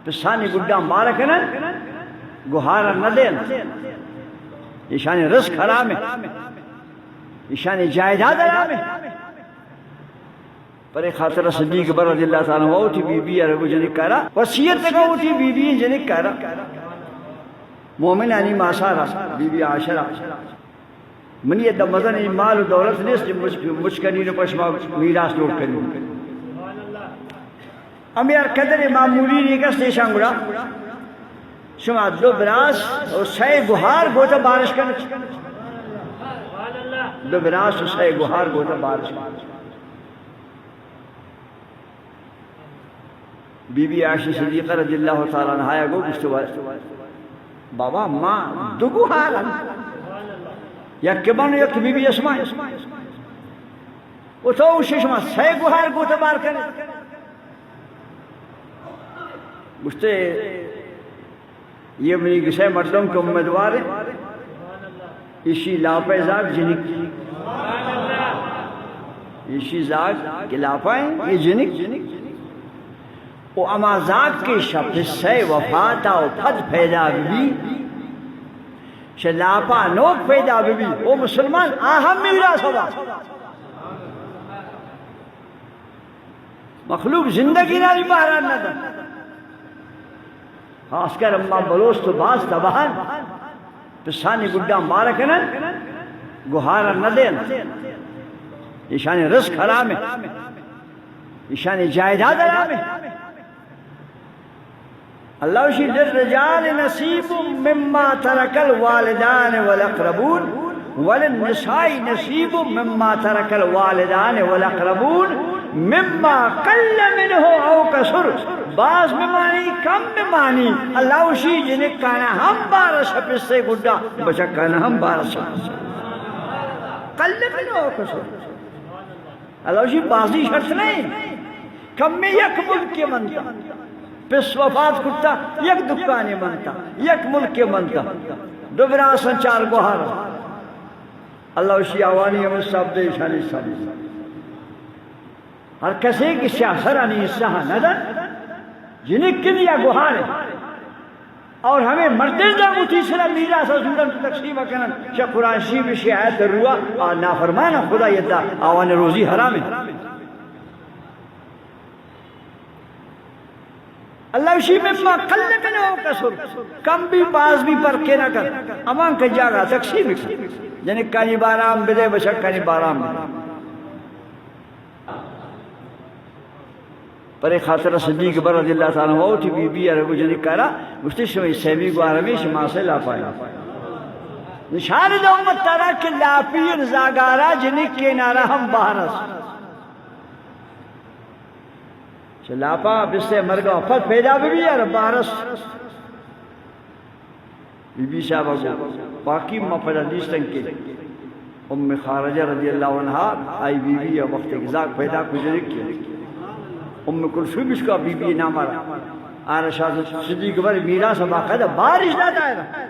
پسانی گڈا مارکنا گوہارا نہ دین ایشانی رزق حرام ہے ایشانی جائیداد حرام ہے پر خاطر صدیق بر رضی اللہ تعالیٰ وہ اٹھی بی بی ارگو جنک کرا وسیعت تکا اٹھی بی بی جنک کرا مومن انی ماسارا بی بی عاشرہ منی دا مزن مال و دولت نیست مجھ کنی نو پشما میراس لوٹ کنی امی ارکدر معمولی نیکس نیشان گڑا شما دو براس اور سائے گوھار گوتا بارش کرنا دو براس اور سائے گوھار گوتا بارش کرنا بی بی عائشہ صدیقہ رضی اللہ تعالیٰ عنہ آیا گو گشتو بابا ماں دو گوھار یک بانو یک بی بی اسماء وہ تو اسے شما سائے گوھار گوتا بار کرنا گشتے یہ منی کسے مردم کے امیدوار ہے اسی لاپے زاگ جنک اسی زاگ کے لاپائیں یہ جنک او اما زاگ کے شب سے وفاتا و پھد پیدا بھی چھ لاپا نوک پیدا بھی او مسلمان آہم میرا سوا مخلوق زندگی نالی بہران نہ دا خاص کر اما بلوس تو باز تباہن پسانی گڈا مارکنا گوہارا نہ دین ایشانی رزق حرام ہے ایشانی جائیداد حرام ہے اللہ شی للرجال نصیب مما ترک الوالدان والاقربون وللنساء نصیب مما ترک الوالدان والاقربون مما قل منہ او کسر بعض میں مانی کم میں مانی اللہ شی جنک کانا ہم بارش پس سے گڈا بچک کانا ہم بارش قل منہ او کسر اللہ شی بازی شرط نہیں کم میں یک ملک کے منتا پس وفات کرتا یک دکانی منتا یک ملک کے منتا دو براسن چار گوھارا اللہ شی آوانی مصاب دے شانی سب ہر کسی کی سیاسرانی اسحا ندن جنک کے لیا گوھارے اور ہمیں مردردہ متیسرہ میرا سا زندن تو تقسیم کنن شاہ قرآن شیف شی آیت در روا اور نافرمانا خدا یدہ آوان روزی حرام ہے اللہ شی میں ما قل من ہو کسر کم بھی باز بھی پرکے نہ کر امان کا جاگا تقسیم کر جنک کانی بارام بدے بشک کانی بارام بدے پر خاطر صدیق بر رضی اللہ تعالیٰ وہ اٹھی بی بی ارگو جنک کرا مشتی شمی سیبی کو آرمی شما سے لاپائی نشان دو امت ترہ کہ لاپیر زاگارا جنک کے نارا ہم بہرس لاپا بس سے مرگا پھر پیدا بھی ہے بارس بی بی صاحبہ کو باقی مفد حدیث تنکی ام خارجہ رضی اللہ عنہ آئی بی بی وقت ازاق پیدا کو جنک کیا ام کلثوم اس کا بی بی نامارا آرشاد صدیق بر میرا سبا قدر بارش نہ دائرہ